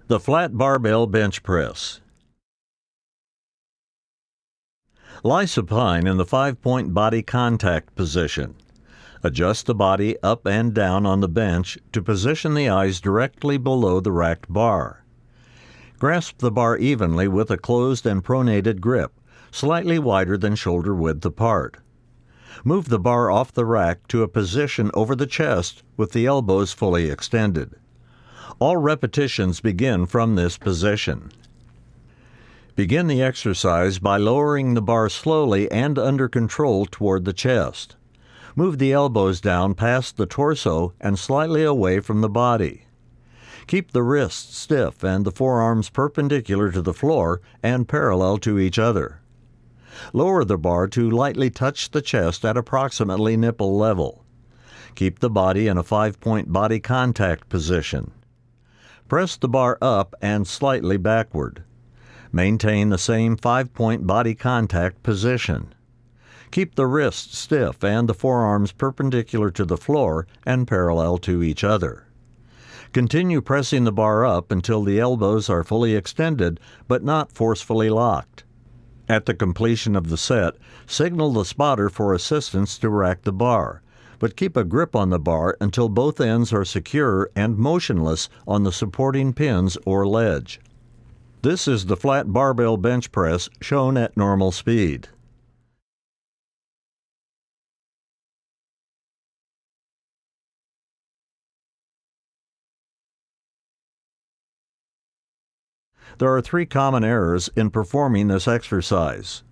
The flat barbell bench press. Lie supine in the 5-point body contact position. Adjust the body up and down on the bench to position the eyes directly below the racked bar. Grasp the bar evenly with a closed and pronated grip, slightly wider than shoulder width apart. Move the bar off the rack to a position over the chest with the elbows fully extended. All repetitions begin from this position. Begin the exercise by lowering the bar slowly and under control toward the chest. Move the elbows down past the torso and slightly away from the body. Keep the wrists stiff and the forearms perpendicular to the floor and parallel to each other. Lower the bar to lightly touch the chest at approximately nipple level. Keep the body in a 5-point body contact position. Press the bar up and slightly backward. Maintain the same 5-point body contact position. Keep the wrists stiff and the forearms perpendicular to the floor and parallel to each other. Continue pressing the bar up until the elbows are fully extended but not forcefully locked. At the completion of the set, signal the spotter for assistance to rack the bar, but keep a grip on the bar until both ends are secure and motionless on the supporting pins or ledge. This is the flat barbell bench press shown at normal speed. There are 3 common errors in performing this exercise.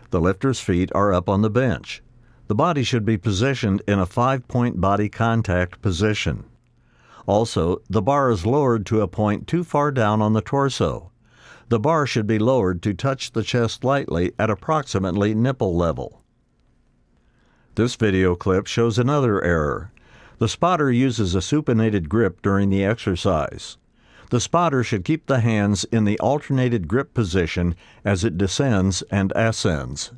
The lifter's feet are up on the bench. The body should be positioned in a 5-point body contact position. Also, the bar is lowered to a point too far down on the torso. The bar should be lowered to touch the chest lightly at approximately nipple level. This video clip shows another error. The spotter uses a supinated grip during the exercise. The spotter should keep the hands in the alternated grip position as it descends and ascends.